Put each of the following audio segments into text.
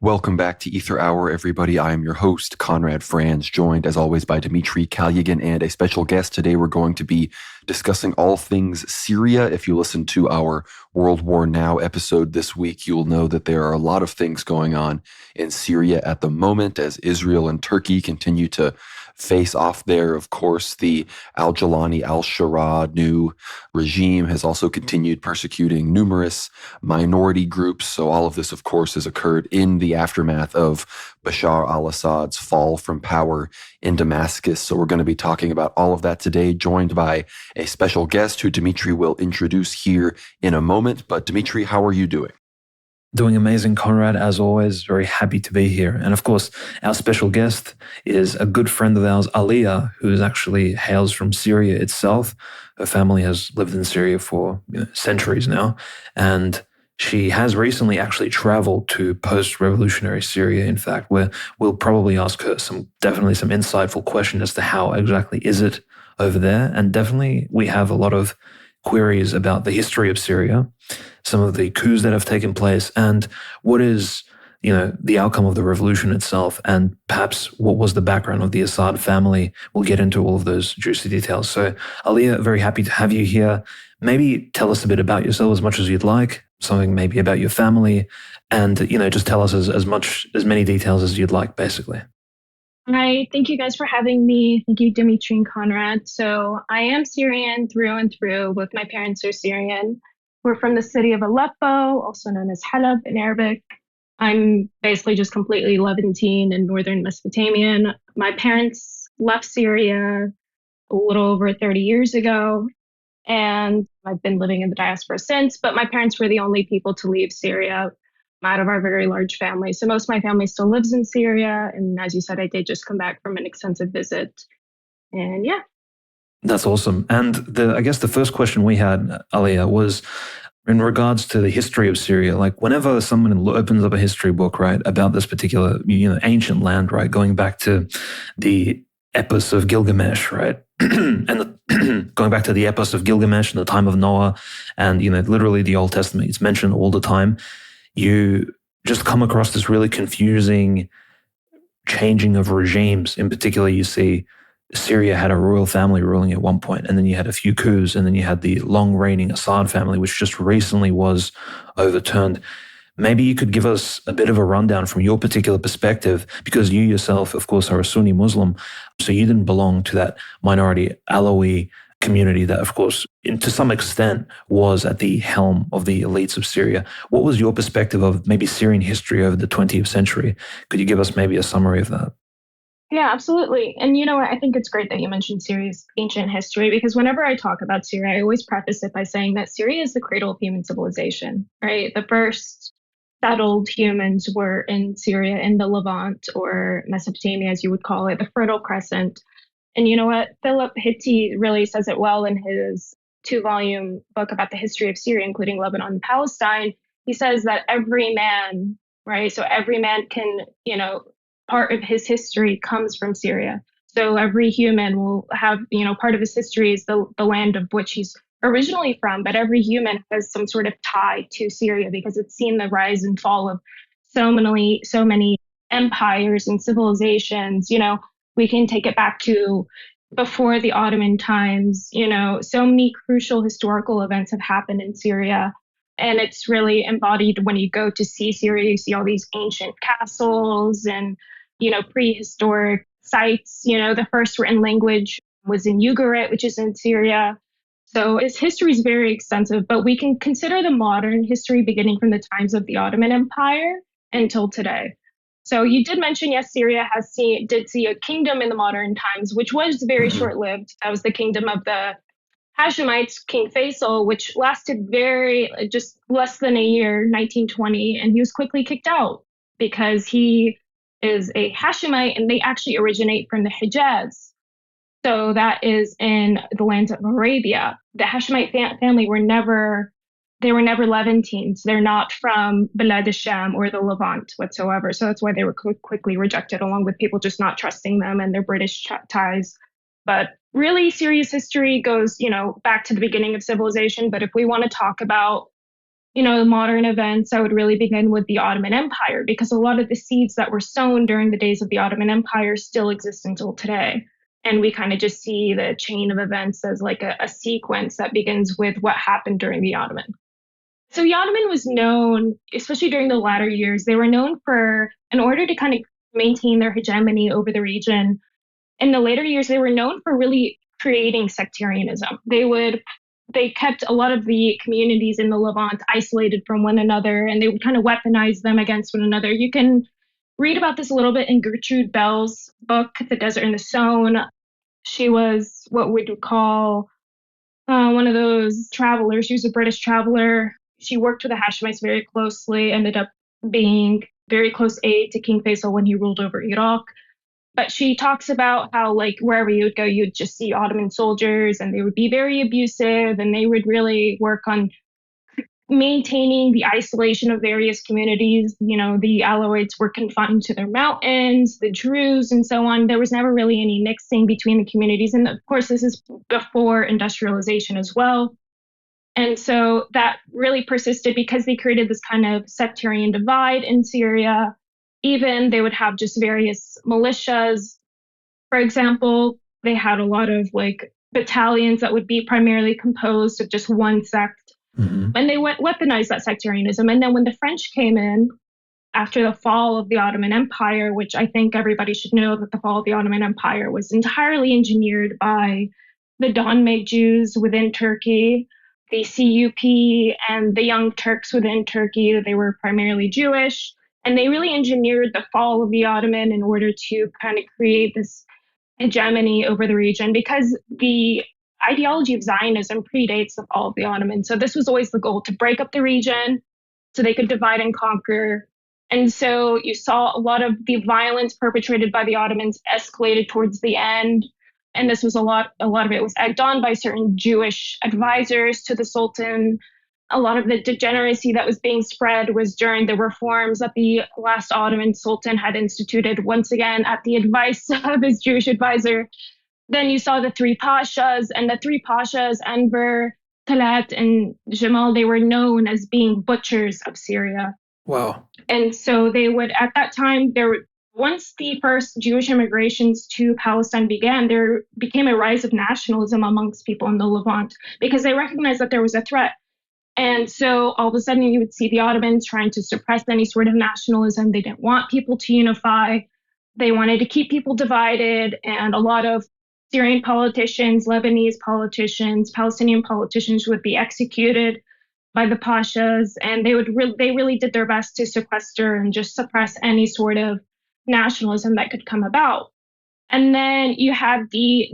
Welcome back to Aether Hour, everybody. I am your host, Conrad Franz, joined as always by Dmitry Kalyagan and a special guest. Today we're going to be discussing all things Syria. If you listen to our World War Now episode this week, you will know that there are a lot of things going on in Syria at the moment as Israel and Turkey continue to face off there. Of course, the al-Jolani, al-Shara new regime has also continued persecuting numerous minority groups. So all of this, of course, has occurred in the aftermath of Bashar al-Assad's fall from power in Damascus. So we're going to be talking about all of that today, joined by a special guest who Dmitry will introduce here in a moment. But Dmitry, how are you doing? Doing amazing, Conrad, as always. Very happy to be here. And of course, our special guest is a good friend of ours, Aaliyah, who actually hails from Syria itself. Her family has lived in Syria for centuries now. And she has recently actually traveled to post-revolutionary Syria, in fact, where we'll probably ask her definitely some insightful questions as to how exactly is it over there. And definitely we have a lot of queries about the history of Syria, some of the coups that have taken place, and what is, the outcome of the revolution itself, and perhaps what was the background of the Assad family. We'll get into all of those juicy details. So, Aaliyah, very happy to have you here. Maybe tell us a bit about yourself as much as you'd like, something maybe about your family, and, just tell us as many details as you'd like, basically. Hi, thank you guys for having me. Thank you, Dmitry and Conrad. So I am Syrian through and through. Both my parents are Syrian. We're from the city of Aleppo, also known as Halab in Arabic. I'm basically just completely Levantine and northern Mesopotamian. My parents left Syria a little over 30 years ago, and I've been living in the diaspora since, but my parents were the only people to leave Syria out of our very large family. So most of my family still lives in Syria. And as you said, I did just come back from an extensive visit. And yeah. That's awesome. And I guess the first question we had, Aaliyah, was in regards to the history of Syria. Like whenever someone opens up a history book, right, about this particular, ancient land, right, going back to the Epos of Gilgamesh, right? And going back to the Epos of Gilgamesh in the time of Noah and, literally the Old Testament, it's mentioned all the time. You just come across this really confusing changing of regimes. In particular, you see Syria had a royal family ruling at one point, and then you had a few coups, and then you had the long-reigning Assad family, which just recently was overturned. Maybe you could give us a bit of a rundown from your particular perspective, because you yourself, of course, are a Sunni Muslim, so you didn't belong to that minority Alawi community that, of course, to some extent was at the helm of the elites of Syria. What was your perspective of maybe Syrian history over the 20th century? Could you give us maybe a summary of that? Yeah, absolutely. And I think it's great that you mentioned Syria's ancient history, because whenever I talk about Syria, I always preface it by saying that Syria is the cradle of human civilization, right? The first settled humans were in Syria, in the Levant, or Mesopotamia, as you would call it, the Fertile Crescent. And you know what? Philip Hitti really says it well in his 2-volume book about the history of Syria, including Lebanon and Palestine. He says that every man, right? So every man can, part of his history comes from Syria. So every human will have, part of his history is the land of which he's originally from, but every human has some sort of tie to Syria because it's seen the rise and fall of so many empires and civilizations. We can take it back to before the Ottoman times. So many crucial historical events have happened in Syria. And it's really embodied when you go to see Syria. You see all these ancient castles and, prehistoric sites. The first written language was in Ugarit, which is in Syria. So its history is very extensive, but we can consider the modern history beginning from the times of the Ottoman Empire until today. So you did mention, yes, Syria did see a kingdom in the modern times, which was very short-lived. That was the kingdom of the Hashemites, King Faisal, which lasted just less than a year, 1920, and he was quickly kicked out because he is a Hashemite and they actually originate from the Hijaz. So that is in the lands of Arabia. The Hashemite family were never Levantines. They're not from Bilad al-Sham or the Levant whatsoever. So that's why they were quickly rejected, along with people just not trusting them and their British ties. But really, Syria's history goes, back to the beginning of civilization. But if we want to talk about modern events, I would really begin with the Ottoman Empire, because a lot of the seeds that were sown during the days of the Ottoman Empire still exist until today. And we kind of just see the chain of events as like a sequence that begins with what happened during the Ottoman. So the Ottoman was known, especially during the latter years, they were known for, in order to kind of maintain their hegemony over the region, in the later years, they were known for really creating sectarianism. They kept a lot of the communities in the Levant isolated from one another, and they would kind of weaponize them against one another. You can read about this a little bit in Gertrude Bell's book, The Desert and the Sown. She was what we would call one of those travelers. She was a British traveler. She worked with the Hashemites very closely, ended up being very close aide to King Faisal when he ruled over Iraq. But she talks about how, like, wherever you would go, you'd just see Ottoman soldiers, and they would be very abusive, and they would really work on maintaining the isolation of various communities. The Alawites were confined to their mountains, the Druze, and so on. There was never really any mixing between the communities. And of course, this is before industrialization as well. And so that really persisted because they created this kind of sectarian divide in Syria. Even they would have just various militias. For example, they had a lot of like battalions that would be primarily composed of just one sect. Mm-hmm. And they weaponized that sectarianism. And then when the French came in after the fall of the Ottoman Empire, which I think everybody should know that the fall of the Ottoman Empire was entirely engineered by the Donmeg Jews within Turkey, the CUP, and the Young Turks within Turkey. They were primarily Jewish. And they really engineered the fall of the Ottoman in order to kind of create this hegemony over the region, because the ideology of Zionism predates the fall of the Ottomans. So this was always the goal, to break up the region so they could divide and conquer. And so you saw a lot of the violence perpetrated by the Ottomans escalated towards the end. And this was a lot of it was egged on by certain Jewish advisors to the Sultan. A lot of the degeneracy that was being spread was during the reforms that the last Ottoman Sultan had instituted, once again at the advice of his Jewish advisor. Then you saw the three pashas, and the three pashas, Enver, Talat, and Jamal, they were known as being butchers of Syria. Wow. And so they would, at that time, once the first Jewish immigrations to Palestine began, there became a rise of nationalism amongst people in the Levant, because they recognized that there was a threat. And so all of a sudden you would see the Ottomans trying to suppress any sort of nationalism. They didn't want people to unify. They wanted to keep people divided. And a lot of Syrian politicians, Lebanese politicians, Palestinian politicians would be executed by the pashas. And they really did their best to sequester and just suppress any sort of nationalism that could come about. And then you had the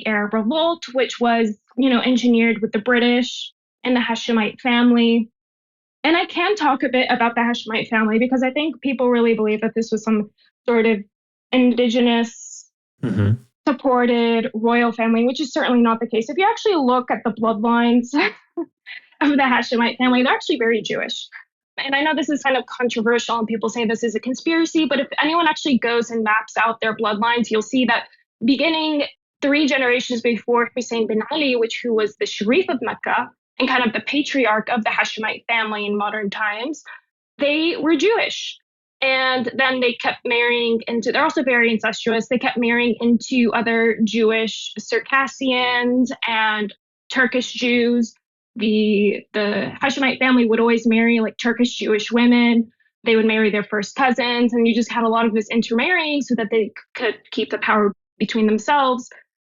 Arab Revolt, which was, engineered with the British and the Hashemite family. And I can talk a bit about the Hashemite family, because I think people really believe that this was some sort of indigenous supported royal family, which is certainly not the case. If you actually look at the bloodlines of the Hashemite family, they're actually very Jewish. And I know this is kind of controversial and people say this is a conspiracy, but if anyone actually goes and maps out their bloodlines, you'll see that beginning 3 generations before Hussein bin Ali, who was the Sharif of Mecca and kind of the patriarch of the Hashemite family in modern times, they were Jewish. And then they kept marrying they're also very incestuous. They kept marrying into other Jewish Circassians and Turkish Jews. The Hashemite family would always marry like Turkish Jewish women. They would marry their first cousins, and you just had a lot of this intermarrying so that they could keep the power between themselves.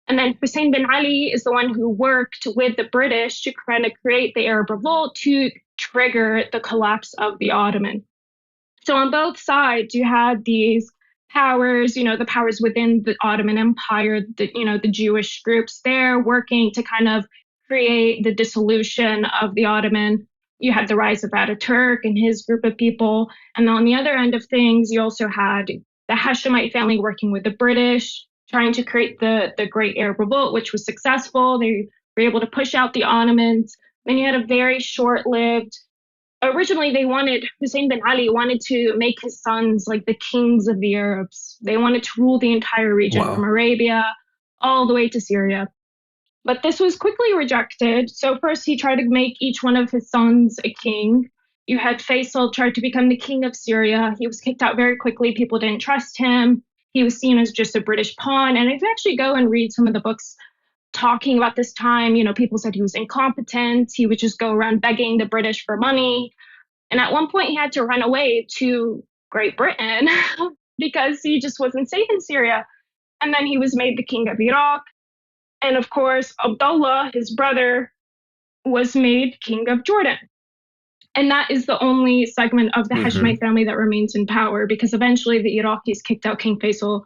And then Hussein bin Ali is the one who worked with the British to kind of create the Arab Revolt to trigger the collapse of the Ottoman. So on both sides, you had these powers, the powers within the Ottoman Empire, the Jewish groups there working to kind of create the dissolution of the Ottoman. You had the rise of Ataturk and his group of people. And on the other end of things, you also had the Hashemite family working with the British, trying to create the Great Arab Revolt, which was successful. They were able to push out the Ottomans. Then you had a very short-lived, originally Hussein bin Ali wanted to make his sons like the kings of the Arabs. They wanted to rule the entire region from Arabia all the way to Syria. But this was quickly rejected. So first he tried to make each one of his sons a king. You had Faisal tried to become the king of Syria. He was kicked out very quickly. People didn't trust him. He was seen as just a British pawn. And if you actually go and read some of the books talking about this time, people said he was incompetent. He would just go around begging the British for money. And at one point he had to run away to Great Britain because he just wasn't safe in Syria. And then he was made the king of Iraq. And of course, Abdullah, his brother, was made king of Jordan. And that is the only segment of the Hashemite family that remains in power, because eventually the Iraqis kicked out King Faisal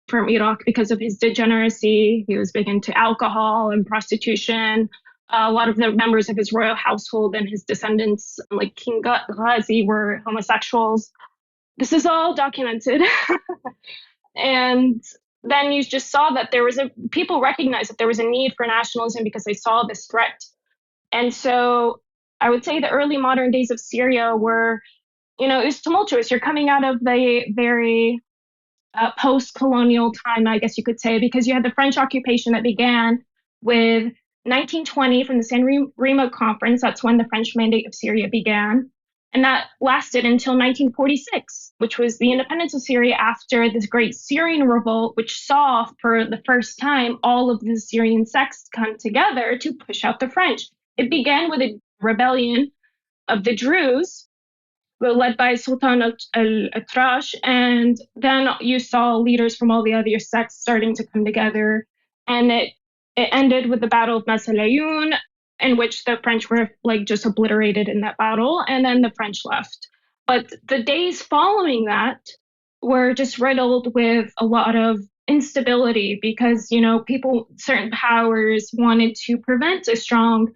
from Iraq because of his degeneracy. He was big into alcohol and prostitution. A lot of the members of his royal household and his descendants, like King Ghazi, were homosexuals. This is all documented. And then you just saw that people recognized that there was a need for nationalism because they saw this threat. And so I would say the early modern days of Syria were, it was tumultuous. You're coming out of the very post-colonial time, I guess you could say, because you had the French occupation that began with 1920 from the San Remo Conference. That's when the French Mandate of Syria began. And that lasted until 1946, which was the independence of Syria after this great Syrian revolt, which saw for the first time all of the Syrian sects come together to push out the French. It began with a rebellion of the Druze, led by Sultan al-Atrash, and then you saw leaders from all the other sects starting to come together, and it ended with the Battle of Masalayoun, in which the French were just obliterated in that battle, and then the French left. But the days following that were just riddled with a lot of instability because, certain powers wanted to prevent a strong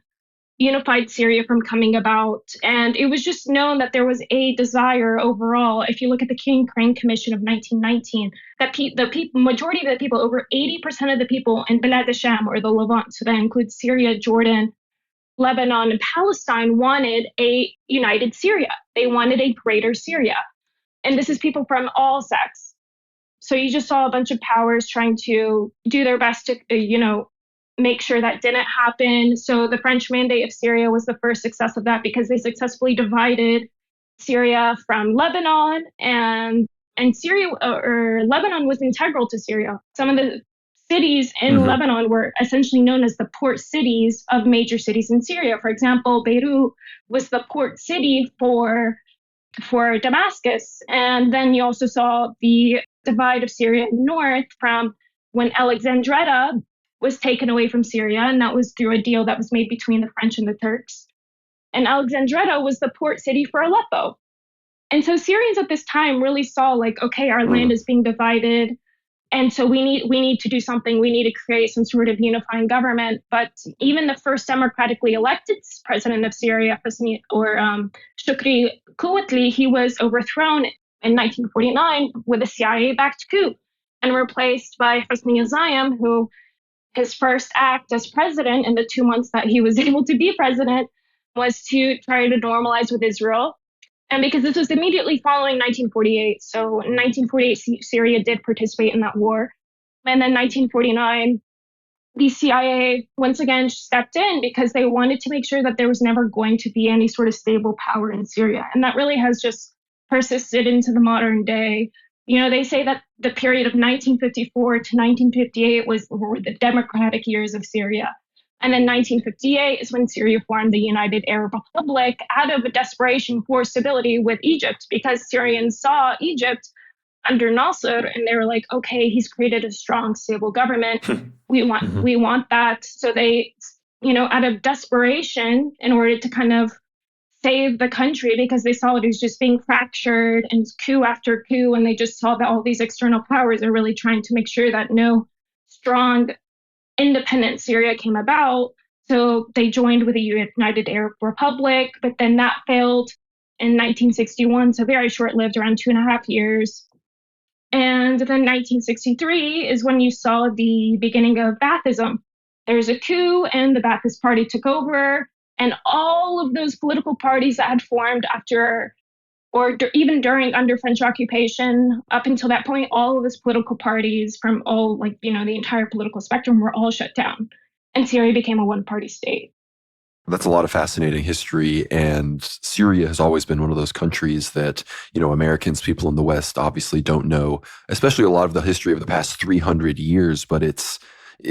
unified Syria from coming about. And it was just known that there was a desire overall. If you look at the King Crane Commission of 1919, that the majority of the people, over 80% of the people in Bilad al-Sham, or the Levant, so that includes Syria, Jordan, Lebanon, and Palestine, wanted a united Syria. They wanted a greater Syria. And this is people from all sects. So you just saw a bunch of powers trying to do their best to, make sure that didn't happen. So the French Mandate of Syria was the first success of that because they successfully divided Syria from Lebanon, and Syria or Lebanon was integral to Syria. Some of the cities in Lebanon were essentially known as the port cities of major cities in Syria. For example, Beirut was the port city for Damascus. And then you also saw the divide of Syria north from when Alexandretta was taken away from Syria, and that was through a deal that was made between the French and the Turks. And Alexandretta was the port city for Aleppo. And so Syrians at this time really saw okay, our land is being divided, and so we need to do something. We need to create some sort of unifying government. But even the first democratically elected president of Syria, Shukri Kuwatli, he was overthrown in 1949 with a CIA-backed coup and replaced by Hosni Mubarak, who his first act as president in the 2 months that he was able to be president was to try to normalize with Israel. And because this was immediately following 1948. So in 1948, Syria did participate in that war. And then 1949, the CIA once again stepped in because they wanted to make sure that there was never going to be any sort of stable power in Syria. And that really has just persisted into the modern day. They say that the period of 1954 to 1958 were the democratic years of Syria. And then 1958 is when Syria formed the United Arab Republic out of a desperation for stability with Egypt, because Syrians saw Egypt under Nasser and they were like, okay, he's created a strong, stable government. We want that. So they, out of desperation, in order to kind of save the country, because they saw it was just being fractured and coup after coup, and they just saw that all these external powers are really trying to make sure that no strong, independent Syria came about. So they joined with the United Arab Republic, but then that failed in 1961, so very short-lived, around 2.5 years. And then 1963 is when you saw the beginning of Baathism. There's a coup, and the Baathist Party took over. And all of those political parties that had formed after, or even during under French occupation, up until that point, all of those political parties from all, the entire political spectrum were all shut down. and Syria became a one-party state. That's a lot of fascinating history, and Syria has always been one of those countries that, Americans, people in the West obviously don't know, especially a lot of the history of the past 300 years, but it's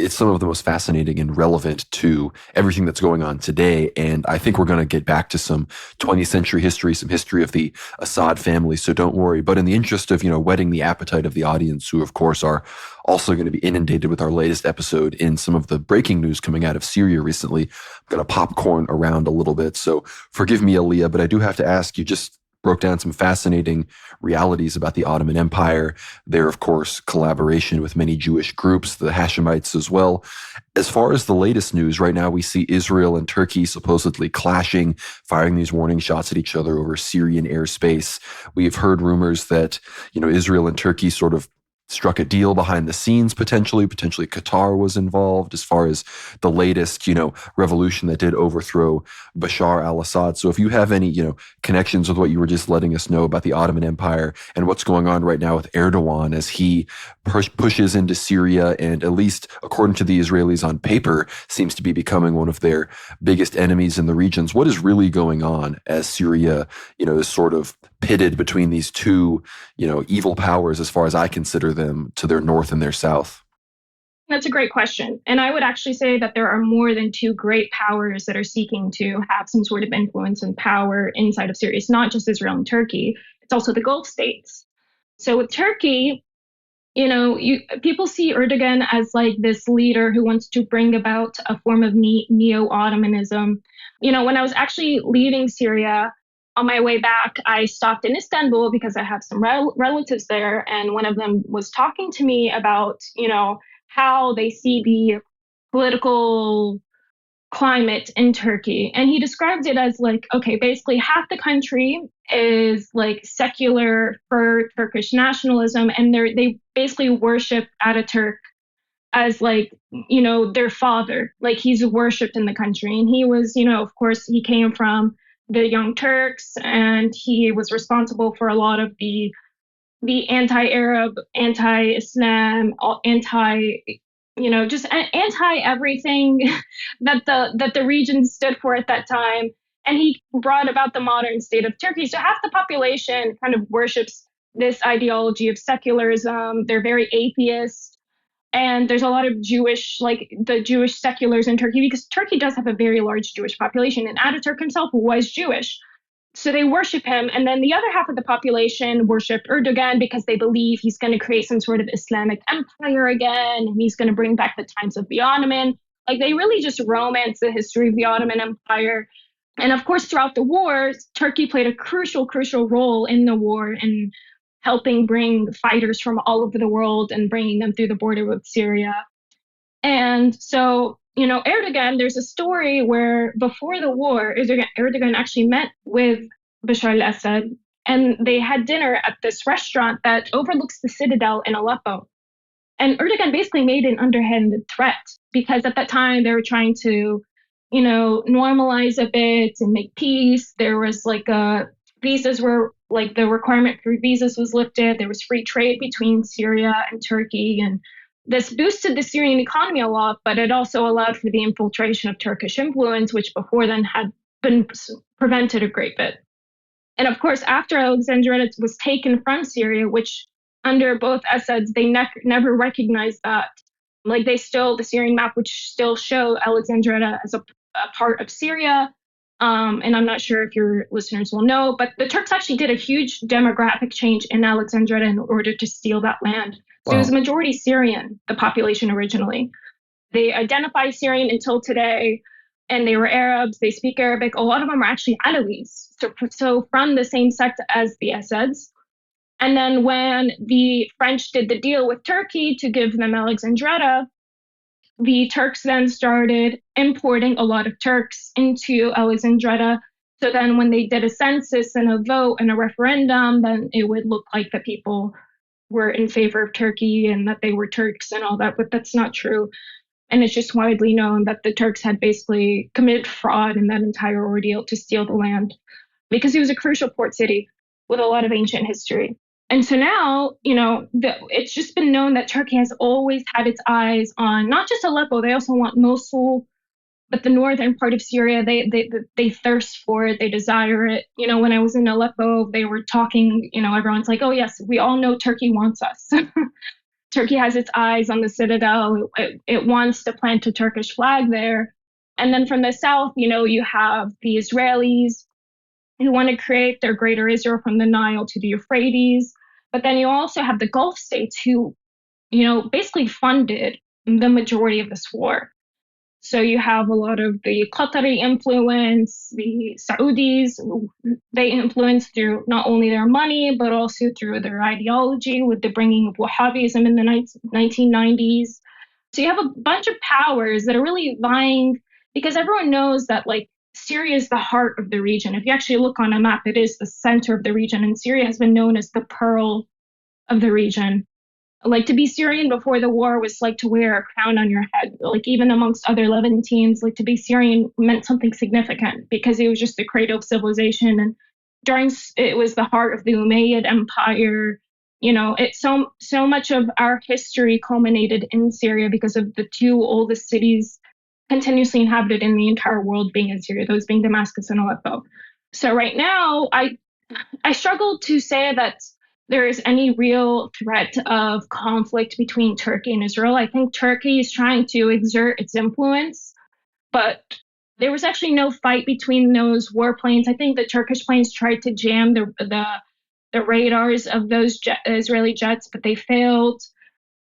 some of the most fascinating and relevant to everything that's going on today. And I think we're going to get back to some 20th century history, some history of the Assad family. So don't worry. But in the interest of, whetting the appetite of the audience, who of course are also going to be inundated with our latest episode in some of the breaking news coming out of Syria recently, I'm going to popcorn around a little bit. So forgive me, Aaliyah, but I do have to ask, you just broke down some fascinating realities about the Ottoman Empire, their, of course, collaboration with many Jewish groups, the Hashemites as well. As far as the latest news, right now we see Israel and Turkey supposedly clashing, firing these warning shots at each other over Syrian airspace. We've heard rumors that, Israel and Turkey sort of struck a deal behind the scenes, potentially Qatar was involved as far as the latest, revolution that did overthrow Bashar al-Assad. So if you have any, connections with what you were just letting us know about the Ottoman Empire and what's going on right now with Erdogan as he pushes into Syria and, at least according to the Israelis on paper, seems to be becoming one of their biggest enemies in the regions. What is really going on as Syria, is sort of pitted between these two, evil powers as far as I consider them, to their north and their south? That's a great question. And I would actually say that there are more than two great powers that are seeking to have some sort of influence and power inside of Syria. It's not just Israel and Turkey, it's also the Gulf states. So with Turkey, people see Erdogan as like this leader who wants to bring about a form of neo-Ottomanism. When I was actually leaving Syria, on my way back, I stopped in Istanbul because I have some relatives there. And one of them was talking to me about, how they see the political climate in Turkey. And he described it as like, okay, basically half the country is like secular for Turkish nationalism. And they basically worship Ataturk as like, their father, like he's worshipped in the country. And he was, of course, he came from the Young Turks, and he was responsible for a lot of the anti-Arab, anti-Islam, just anti-everything that the region stood for at that time. And he brought about the modern state of Turkey. So half the population kind of worships this ideology of secularism. They're very atheist. And there's a lot of Jewish, like the Jewish seculars in Turkey, because Turkey does have a very large Jewish population, and Ataturk himself was Jewish. So they worship him. And then the other half of the population worship Erdogan because they believe he's going to create some sort of Islamic empire again, and he's going to bring back the times of the Ottoman. Like they really just romance the history of the Ottoman Empire. And of course, throughout the war, Turkey played a crucial role in the war and helping bring fighters from all over the world and bringing them through the border with Syria. And so, Erdogan, there's a story where before the war, Erdogan actually met with Bashar al-Assad, and they had dinner at this restaurant that overlooks the citadel in Aleppo. And Erdogan basically made an underhanded threat because at that time they were trying to, normalize a bit and make peace. There was visas were like the requirement for visas was lifted. There was free trade between Syria and Turkey. And this boosted the Syrian economy a lot, but it also allowed for the infiltration of Turkish influence, which before then had been prevented a great bit. And of course, after Alexandria was taken from Syria, which under both Assads, they never recognized that. Like the Syrian map, which still show Alexandria as a part of Syria. And I'm not sure if your listeners will know, but the Turks actually did a huge demographic change in Alexandria in order to steal that land. So It was majority Syrian, the population originally. They identify Syrian until today, and they were Arabs. They speak Arabic. A lot of them are actually Alawis, so from the same sect as the Assads. And then when the French did the deal with Turkey to give them Alexandria, the Turks then started importing a lot of Turks into Alexandria. So then when they did a census and a vote and a referendum, then it would look like the people were in favor of Turkey and that they were Turks and all that, but that's not true. And it's just widely known that the Turks had basically committed fraud in that entire ordeal to steal the land because it was a crucial port city with a lot of ancient history. And so now, it's just been known that Turkey has always had its eyes on not just Aleppo, they also want Mosul, but the northern part of Syria, they thirst for it, they desire it. When I was in Aleppo, they were talking, everyone's like, oh yes, we all know Turkey wants us. Turkey has its eyes on the citadel. It wants to plant a Turkish flag there. And then from the south, you have the Israelis who want to create their greater Israel from the Nile to the Euphrates. But then you also have the Gulf states who, basically funded the majority of this war. So you have a lot of the Qatari influence, the Saudis, they influence through not only their money, but also through their ideology with the bringing of Wahhabism in the 1990s. So you have a bunch of powers that are really vying, because everyone knows that Syria is the heart of the region. If you actually look on a map, it is the center of the region, and Syria has been known as the pearl of the region. To be Syrian before the war was like to wear a crown on your head. Even amongst other Levantines, to be Syrian meant something significant because it was just the cradle of civilization. And it was the heart of the Umayyad Empire. So much of our history culminated in Syria because of the two oldest cities continuously inhabited in the entire world being in Syria, those being Damascus and Aleppo. So right now, I struggle to say that there is any real threat of conflict between Turkey and Israel. I think Turkey is trying to exert its influence, but there was actually no fight between those warplanes. I think the Turkish planes tried to jam the radars of those Israeli jets, but they failed.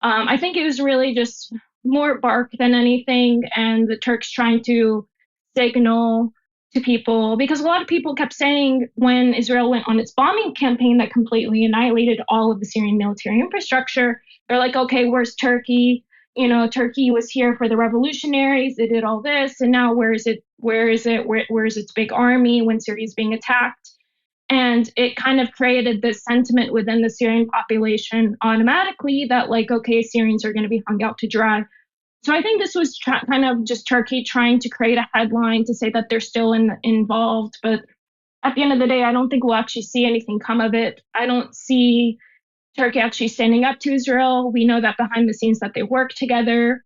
I think it was really just more bark than anything, and the Turks trying to signal to people, because a lot of people kept saying when Israel went on its bombing campaign that completely annihilated all of the Syrian military infrastructure, they're like, okay, where's Turkey? Turkey was here for the revolutionaries. They did all this, and now where is it? Where's its big army when Syria is being attacked? And it kind of created this sentiment within the Syrian population automatically that okay, Syrians are going to be hung out to dry. So I think this was kind of just Turkey trying to create a headline to say that they're still involved. But at the end of the day, I don't think we'll actually see anything come of it. I don't see Turkey actually standing up to Israel. We know that behind the scenes that they work together.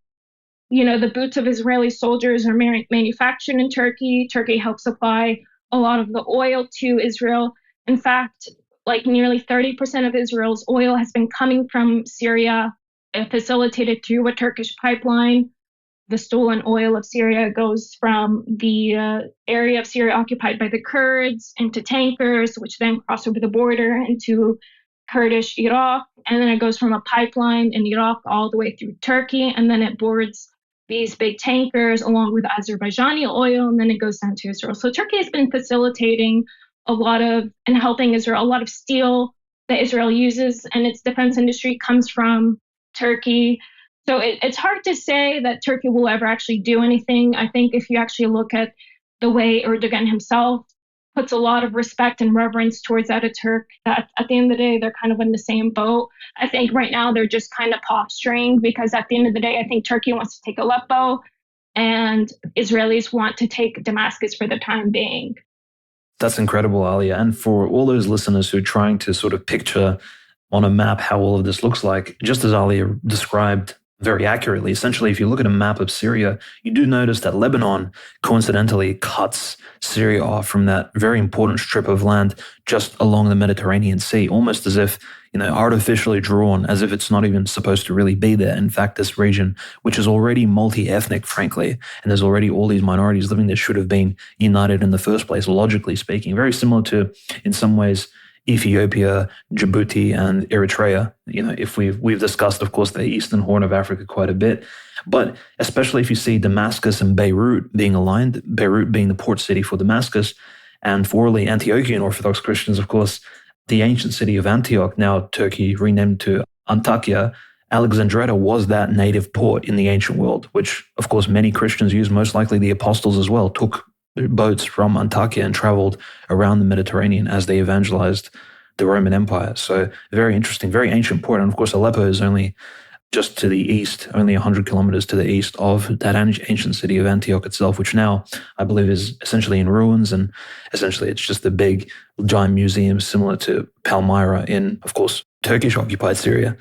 The boots of Israeli soldiers are manufactured in Turkey. Turkey helps supply a lot of the oil to Israel. In fact, nearly 30% of Israel's oil has been coming from Syria, facilitated through a Turkish pipeline. The stolen oil of Syria goes from the area of Syria occupied by the Kurds into tankers, which then cross over the border into Kurdish Iraq. And then it goes from a pipeline in Iraq all the way through Turkey. And then it boards these big tankers along with Azerbaijani oil. And then it goes down to Israel. So Turkey has been facilitating and helping Israel. A lot of steel that Israel uses and its defense industry comes from Turkey. So it's hard to say that Turkey will ever actually do anything. I think if you actually look at the way Erdogan himself puts a lot of respect and reverence towards Ataturk, that at the end of the day, they're kind of in the same boat. I think right now they're just kind of posturing because at the end of the day, I think Turkey wants to take Aleppo and Israelis want to take Damascus for the time being. That's incredible, Aaliyah. And for all those listeners who are trying to sort of picture on a map how all of this looks like, just as Aaliyah described very accurately, essentially, if you look at a map of Syria, you do notice that Lebanon coincidentally cuts Syria off from that very important strip of land just along the Mediterranean Sea, almost as if, artificially drawn, as if it's not even supposed to really be there. In fact, this region, which is already multi-ethnic, frankly, and there's already all these minorities living there, should have been united in the first place, logically speaking. Very similar to, in some ways, Ethiopia, Djibouti, and Eritrea. If we've discussed, of course, the Eastern Horn of Africa quite a bit, but especially if you see Damascus and Beirut being aligned, Beirut being the port city for Damascus, and for the Antiochian Orthodox Christians, of course, the ancient city of Antioch, now Turkey renamed to Antakya, Alexandretta was that native port in the ancient world, which, of course, many Christians use, most likely the apostles as well, took boats from Antakya and traveled around the Mediterranean as they evangelized the Roman Empire. So very interesting, very ancient port. And of course, Aleppo is only just to the east, only 100 kilometers to the east of that ancient city of Antioch itself, which now I believe is essentially in ruins. And essentially it's just a big giant museum similar to Palmyra in, of course, Turkish-occupied Syria.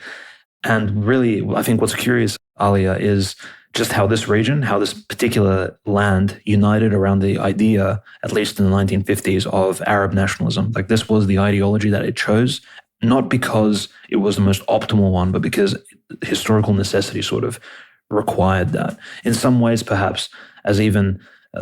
And really, I think what's curious, Aaliyah, is just how this region, how this particular land united around the idea, at least in the 1950s, of Arab nationalism. Like this was the ideology that it chose, not because it was the most optimal one, but because historical necessity sort of required that. In some ways, perhaps, as even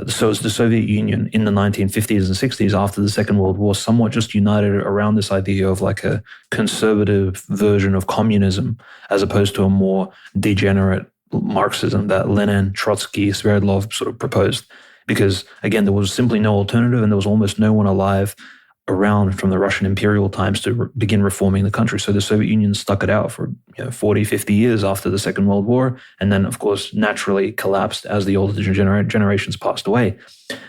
so as the Soviet Union in the 1950s and 60s after the Second World War somewhat just united around this idea of like a conservative version of communism as opposed to a more degenerate Marxism that Lenin, Trotsky, Sverdlov sort of proposed. Because again, there was simply no alternative and there was almost no one alive around from the Russian imperial times to begin reforming the country. So the Soviet Union stuck it out for 40, 50 years after the Second World War, and then, of course, naturally collapsed as the older generations passed away.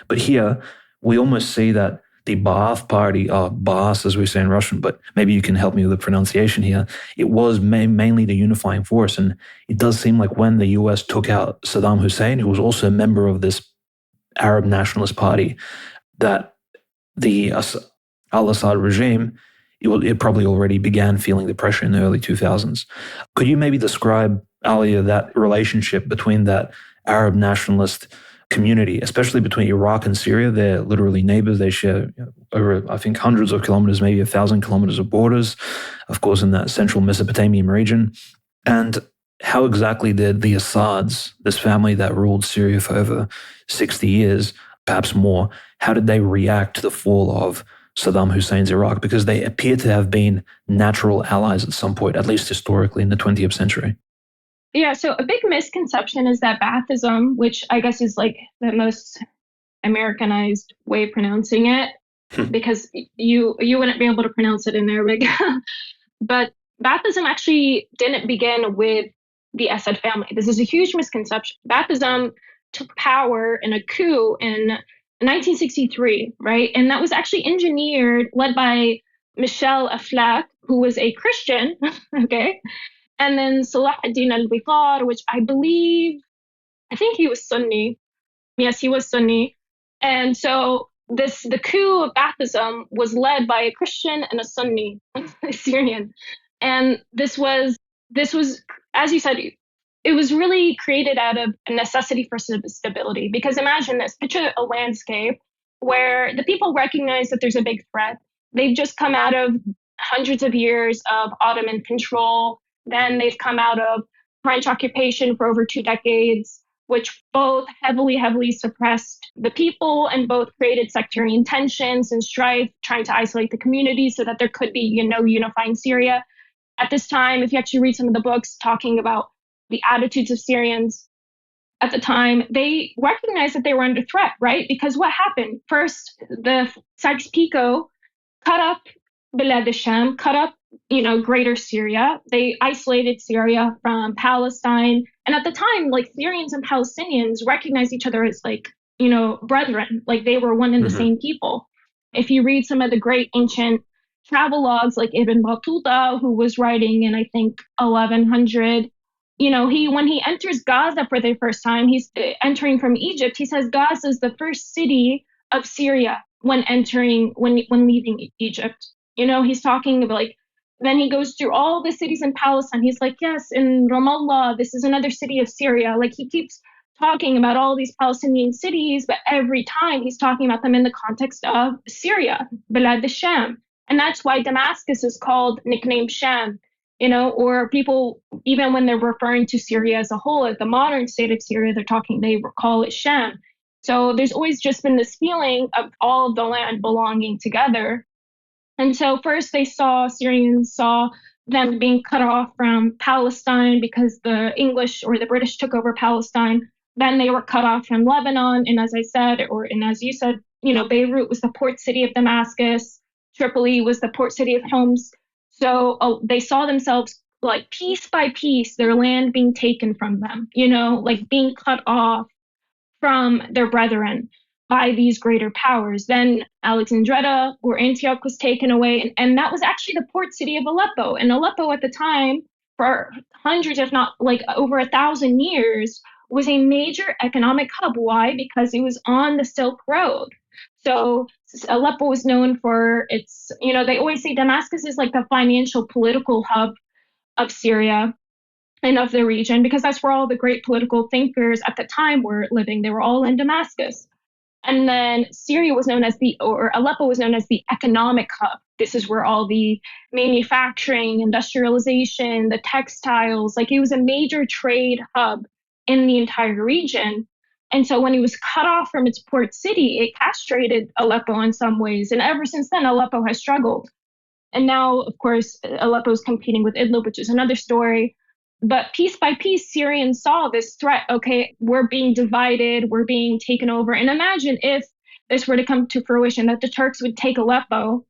But here, we almost see that the Ba'ath party, Ba'ath as we say in Russian, but maybe you can help me with the pronunciation here, it was mainly the unifying force. And it does seem like when the US took out Saddam Hussein, who was also a member of this Arab nationalist party, that the Al-Assad regime, it probably already began feeling the pressure in the early 2000s. Could you maybe describe, Aaliyah, that relationship between that Arab nationalist community, especially between Iraq and Syria? They're literally neighbors. They share over, I think, hundreds of kilometers, maybe 1,000 kilometers of borders, of course, in that central Mesopotamian region. And how exactly did the Assads, this family that ruled Syria for over 60 years, perhaps more, how did they react to the fall of Saddam Hussein's Iraq? Because they appear to have been natural allies at some point, at least historically in the 20th century. Yeah, so a big misconception is that Baathism, which I guess is like the most Americanized way of pronouncing it, because you wouldn't be able to pronounce it in Arabic. But Baathism actually didn't begin with the Assad family. This is a huge misconception. Baathism took power in a coup in 1963, right? And that was actually engineered, led by Michel Aflaq, who was a Christian, okay? And then Salah ad-Din al-Biqar, which I think he was Sunni. Yes, he was Sunni. And so the coup of Baathism was led by a Christian and a Sunni, a Syrian. And this was, as you said, it was really created out of a necessity for stability. Because imagine this, picture a landscape where the people recognize that there's a big threat. They've just come out of hundreds of years of Ottoman control. Then they've come out of French occupation for over 2 decades, which both heavily suppressed the people and both created sectarian tensions and strife, trying to isolate the community so that there could be, unifying Syria. At this time, if you actually read some of the books talking about the attitudes of Syrians at the time, they recognized that they were under threat, right? Because what happened? First, the Sykes-Picot cut up Bilad al-Sham, cut up, greater Syria. They isolated Syria from Palestine. And at the time, like Syrians and Palestinians recognized each other as brethren, like they were one and the same people. If you read some of the great ancient travelogues like Ibn Battuta, who was writing in, I think, 1100, when he enters Gaza for the first time, he's entering from Egypt. He says Gaza is the first city of Syria when leaving Egypt. He's talking about then he goes through all the cities in Palestine. He's like, yes, in Ramallah, this is another city of Syria. Like he keeps talking about all these Palestinian cities, but every time he's talking about them in the context of Syria, Bilad al-Sham. And that's why Damascus is nicknamed Sham, or people, even when they're referring to Syria as a whole, at the modern state of Syria, they call it Sham. So there's always just been this feeling of all of the land belonging together. And so first Syrians saw them being cut off from Palestine because the English or the British took over Palestine. Then they were cut off from Lebanon. And as you said, Beirut was the port city of Damascus. Tripoli was the port city of Homs. So they saw themselves like piece by piece, their land being taken from them, being cut off from their brethren by these greater powers. Then Alexandria or Antioch was taken away. And that was actually the port city of Aleppo. And Aleppo at the time for hundreds, if not like over 1,000 years, was a major economic hub. Why? Because it was on the Silk Road. So Aleppo was known for its, they always say Damascus is like the financial political hub of Syria and of the region, because that's where all the great political thinkers at the time were living. They were all in Damascus. And then Syria was known as or Aleppo was known as the economic hub. This is where all the manufacturing, industrialization, the textiles, like it was a major trade hub in the entire region. And so when it was cut off from its port city, it castrated Aleppo in some ways. And ever since then, Aleppo has struggled. And now, of course, Aleppo is competing with Idlib, which is another story. But piece by piece, Syrians saw this threat. Okay, we're being divided, we're being taken over. And imagine if this were to come to fruition, that the Turks would take Aleppo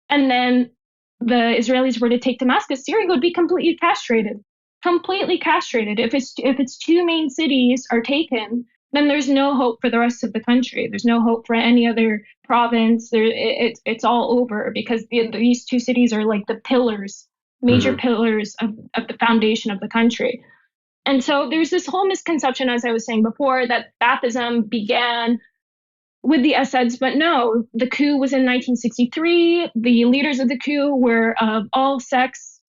and then the Israelis were to take Damascus. Syria would be completely castrated. Completely castrated. If its two main cities are taken, then there's no hope for the rest of the country. There's no hope for any other province. It's all over, because these two cities are like the pillars, major pillars of the foundation of the country. And so there's this whole misconception, as I was saying before, that Baathism began with the Assads, but no, the coup was in 1963. The leaders of the coup were of all sects.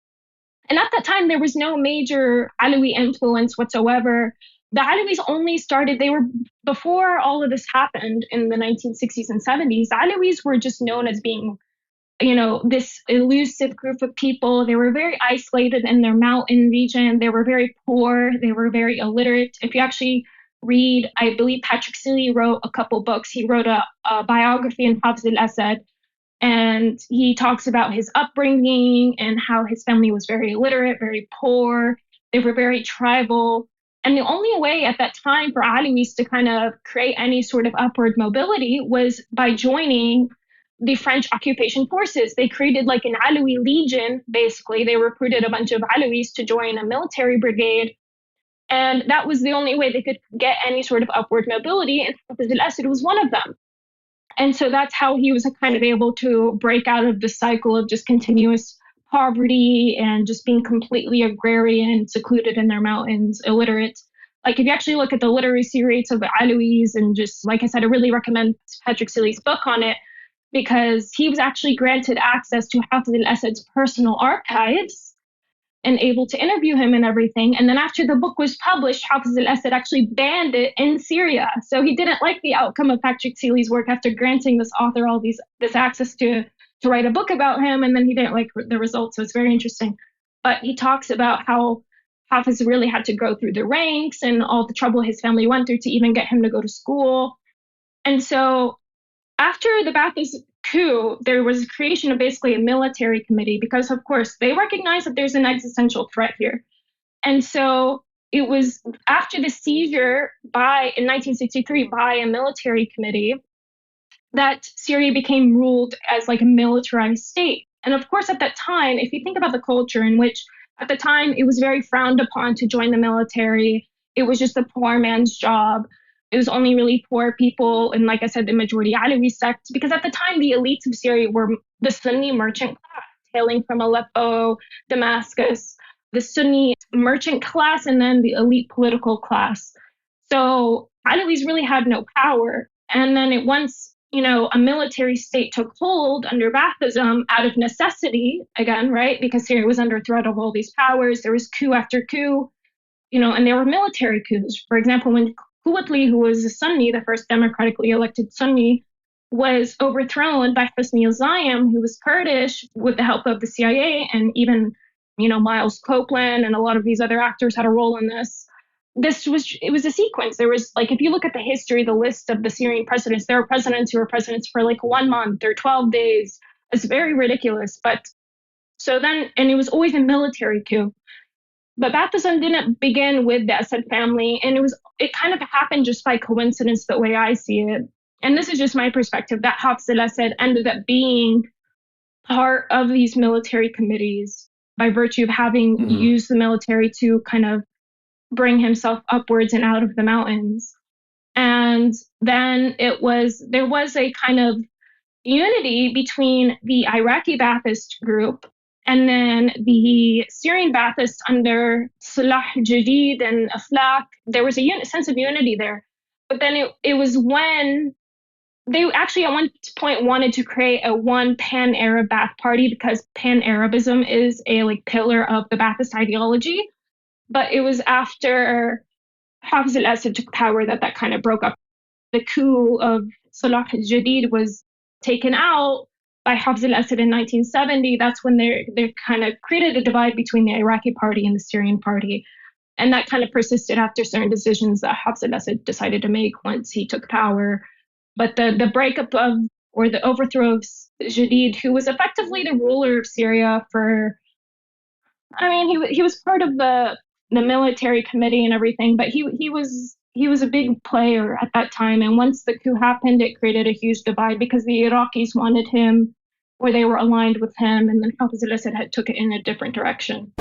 And at that time, there was no major Alawi influence whatsoever. The Alawis only started, before all of this happened in the 1960s and 70s, Alawis were just known as being, this elusive group of people. They were very isolated in their mountain region. They were very poor. They were very illiterate. If you actually read, I believe Patrick Seeley wrote a couple books. He wrote a biography on Hafiz al-Assad, and he talks about his upbringing and how his family was very illiterate, very poor. They were very tribal. And the only way at that time for Alawis to kind of create any sort of upward mobility was by joining the French occupation forces. They created like an Alawi legion, basically. They recruited a bunch of Alawis to join a military brigade. And that was the only way they could get any sort of upward mobility. And Hafiz al-Assad was one of them. And so that's how he was kind of able to break out of the cycle of just continuous poverty and just being completely agrarian, secluded in their mountains, illiterate. Like if you actually look at the literacy rates of the Alawis, and just, like I said, I really recommend Patrick Seeley's book on it, because he was actually granted access to Hafiz al-Assad's personal archives and able to interview him and everything. And then after the book was published, Hafiz al-Assad actually banned it in Syria. So he didn't like the outcome of Patrick Seeley's work after granting this author all this access to write a book about him, and then he didn't like the results. So it's very interesting. But he talks about how Hafiz really had to go through the ranks and all the trouble his family went through to even get him to go to school. And so after the Ba'athist coup, there was a creation of basically a military committee, because of course they recognize that there's an existential threat here. And so it was after the seizure in 1963 by a military committee that Syria became ruled as like a militarized state. And of course, at that time, if you think about the culture in which at the time it was very frowned upon to join the military, it was just a poor man's job. It was only really poor people, and like I said, the majority Alawi sect, because at the time the elites of Syria were the Sunni merchant class, hailing from Aleppo, Damascus, the Sunni merchant class, and then the elite political class. So Alawis really had no power. And then once, a military state took hold under Baathism out of necessity, again, right, because Syria was under threat of all these powers. There was coup after coup, and there were military coups. For example, when Kuwatli, who was a Sunni, the first democratically elected Sunni, was overthrown by Hosni al-Zayem, who was Kurdish, with the help of the CIA, and even, Miles Copeland and a lot of these other actors had a role in this. It was a sequence. There was, like, if you look at the history, the list of the Syrian presidents, there are presidents who were presidents for like 1 month or 12 days. It's very ridiculous. But so then, and it was always a military coup. But Baathism didn't begin with the Assad family, and it kind of happened just by coincidence, the way I see it. And this is just my perspective, that Hafiz al-Assad ended up being part of these military committees by virtue of having used the military to kind of bring himself upwards and out of the mountains. And then there was a kind of unity between the Iraqi Ba'athist group And then the Syrian Baathists under Salah Jadid and Aflaq, there was a sense of unity there. But then it was when they actually at one point wanted to create a one pan-Arab Baath party, because pan-Arabism is a pillar of the Baathist ideology. But it was after Hafiz al-Assad took power that kind of broke up. The coup of Salah Jadid was taken out by Hafiz al-Assad in 1970. That's when they kind of created a divide between the Iraqi party and the Syrian party. And that kind of persisted after certain decisions that Hafiz al-Assad decided to make once he took power. But the breakup of, or the overthrow of Jadid, who was effectively the ruler of Syria for, he was part of the military committee and everything, but he was a big player at that time. And once the coup happened, it created a huge divide because the Iraqis wanted him, or they were aligned with him, and then Hafiz al-Assad took it in a different direction.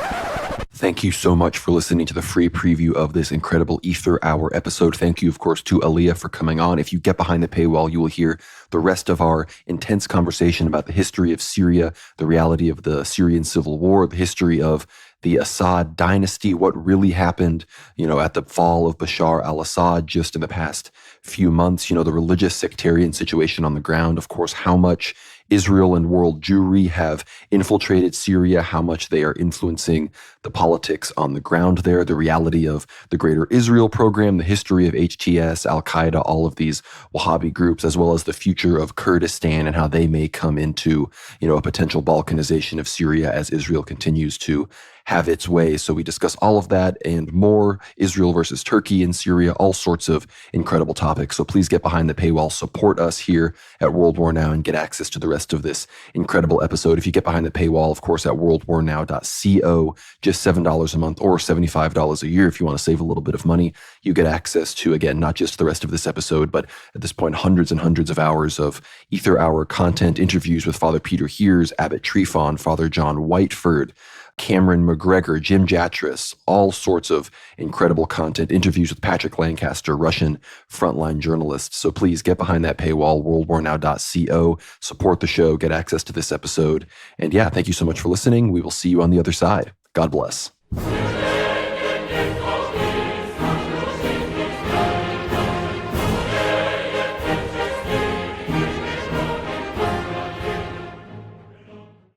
Thank you so much for listening to the free preview of this incredible Aether Hour episode. Thank you, of course, to Aaliyah for coming on. If you get behind the paywall, you will hear the rest of our intense conversation about the history of Syria, the reality of the Syrian civil war, the history of the Assad dynasty, what really happened, at the fall of Bashar al-Assad just in the past few months, the religious sectarian situation on the ground, of course, how much Israel and world Jewry have infiltrated Syria, how much they are influencing the politics on the ground there, the reality of the Greater Israel Program, the history of HTS, Al-Qaeda, all of these Wahhabi groups, as well as the future of Kurdistan and how they may come into, a potential Balkanization of Syria as Israel continues to have its way. So we discuss all of that and more, Israel versus Turkey and Syria, all sorts of incredible topics. So please get behind the paywall, support us here at World War Now, and get access to the rest of this incredible episode. If you get behind the paywall, of course, at worldwarnow.co, just $7 a month or $75 a year if you want to save a little bit of money, you get access to, again, not just the rest of this episode, but at this point, hundreds and hundreds of hours of Aether Hour content, interviews with Father Peter Heers, Abbot Trifon, Father John Whiteford, Cameron McGregor, Jim Jatras, all sorts of incredible content, interviews with Patrick Lancaster, Russian frontline journalists. So please get behind that paywall, worldwarnow.co, support the show, get access to this episode. And yeah, thank you so much for listening. We will see you on the other side. God bless.